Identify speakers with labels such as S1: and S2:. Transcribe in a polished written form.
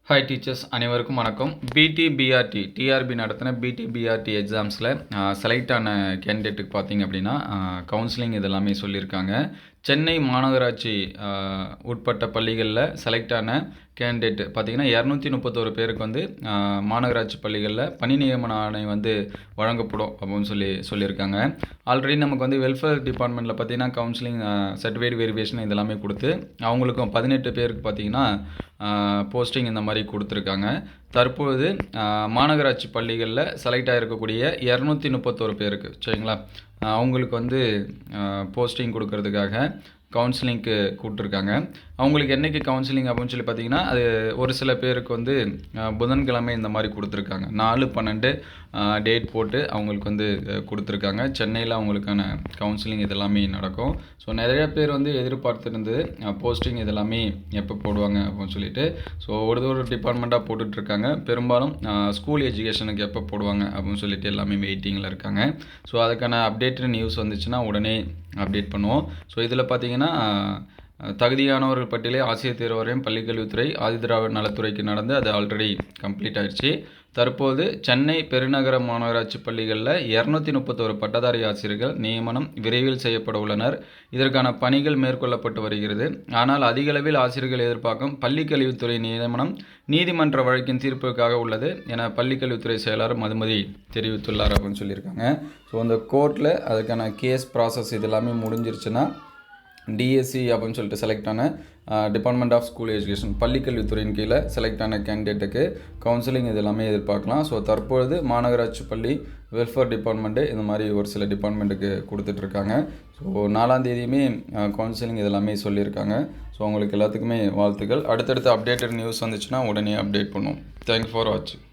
S1: Hi teachers அனைவருக்கும் வணக்கம். பிடிபிஆர்டி TRP நடத்தின பிடிபிஆர்டி எக்ஸாம்ஸில் செலக்ட் ஆன கேண்டிடேட்டுக்கு பார்த்தீங்க அப்படின்னா கவுன்சிலிங் இதெல்லாமே சொல்லியிருக்காங்க. சென்னை மாநகராட்சி உட்பட்ட பள்ளிகளில் செலக்ட் ஆன கேண்டிடேட் பார்த்திங்கன்னா 231 பேருக்கு வந்து மாநகராட்சி பள்ளிகளில் பணி நியமன ஆணை வந்து வழங்கப்படும் அப்படின்னு சொல்லியிருக்காங்க. ஆல்ரெடி நமக்கு வந்து வெல்ஃபேர் டிபார்ட்மெண்ட்டில் பார்த்திங்கன்னா கவுன்சிலிங் சர்டிஃபிகேட் வெரிஃபிகேஷன் இதெல்லாமே கொடுத்து அவங்களுக்கும் 18 பேருக்கு பார்த்திங்கன்னா போஸ்டிங் இந்த மாதிரி கொடுத்துருக்காங்க. தற்பொழுது மாநகராட்சி பள்ளிகளில் செலக்ட் ஆகிருக்கக்கூடிய 231 பேருக்கு சரிங்களா, அவங்களுக்கு வந்து போஸ்டிங் கொடுக்கறதுக்காக கவுன்சிலிங்க்கு கூப்பிட்ருக்காங்க. அவங்களுக்கு என்றைக்கு கவுன்சிலிங் அப்படின்னு சொல்லி பார்த்தீங்கன்னா, அது ஒரு சில பேருக்கு வந்து புதன்கிழமை இந்த மாதிரி கொடுத்துருக்காங்க. 4/12 டேட் போட்டு அவங்களுக்கு வந்து கொடுத்துருக்காங்க. சென்னையில் அவங்களுக்கான கவுன்சிலிங் இதெல்லாமே நடக்கும். ஸோ நிறைய பேர் வந்து எதிர்பார்த்துருந்து போஸ்டிங் இதெல்லாமே எப்போ போடுவாங்க அப்படின்னு சொல்லிட்டு. ஸோ ஒரு டிபார்ட்மெண்ட்டாக போட்டுட்ருக்காங்க. பெரும்பாலும் ஸ்கூல் எஜுகேஷனுக்கு எப்போ போடுவாங்க அப்படின்னு சொல்லிட்டு எல்லாமே வெயிட்டிங்கில் இருக்காங்க. ஸோ அதுக்கான அப்டேட்டட் நியூஸ் வந்துச்சுன்னா உடனே அப்டேட் பண்ணுவோம். ஸோ இதில் பார்த்தீங்கன்னா தகுதியானவர்கள் பட்டியலே ஆசிரியர் தேர்வு வாரியம், பள்ளிக்கல்வித்துறை, ஆதிதிராவிடர் நலத்துறைக்கு நடந்து அது ஆல்ரெடி கம்ப்ளீட் ஆயிடுச்சு. தற்போது சென்னை பெருநகர மாநகராட்சி பள்ளிகளில் 231 பட்டதாரி ஆசிரியர்கள் நியமனம் விரைவில் செய்யப்பட உள்ளனர். இதற்கான பணிகள் மேற்கொள்ளப்பட்டு வருகிறது. ஆனால் அதிகளவில் ஆசிரியர்கள் எதிர்பார்க்கும் பள்ளிக்கல்வித்துறை நியமனம் நீதிமன்ற வழக்கின் தீர்ப்புக்காக உள்ளது என பள்ளிக்கல்வித்துறை செயலாளர் மதுமதி தெரிவித்துள்ளார் அப்படின்னு சொல்லியிருக்காங்க. ஸோ அந்த கோர்ட்டில் அதுக்கான கேஸ் ப்ராசஸ் இதெல்லாமே முடிஞ்சிருச்சுன்னா டிஎஸ்சி அப்படின்னு சொல்லிட்டு செலக்ட் ஆன டிபார்ட்மெண்ட் ஆஃப் ஸ்கூல் எஜுகேஷன் பள்ளிக்கல்வித்துறையின் கீழே செலக்ட் ஆன கேண்டிடேட்டுக்கு கவுன்சிலிங் இது எல்லாமே எதிர்பார்க்கலாம். ஸோ தற்பொழுது மாநகராட்சி பள்ளி வெல்ஃபேர் டிபார்ட்மெண்ட்டு இந்த மாதிரி ஒரு சில டிபார்ட்மெண்ட்டுக்கு கொடுத்துட்ருக்காங்க. ஸோ 4ஆம் தேதியுமே கவுன்சிலிங் இதெல்லாமே சொல்லியிருக்காங்க. ஸோ அவங்களுக்கு எல்லாத்துக்குமே வாழ்த்துக்கள். அடுத்தடுத்து அப்டேட்டட் நியூஸ் வந்துச்சுன்னா உடனே அப்டேட் பண்ணுவோம். தேங்க்யூ ஃபார் வாட்சிங்.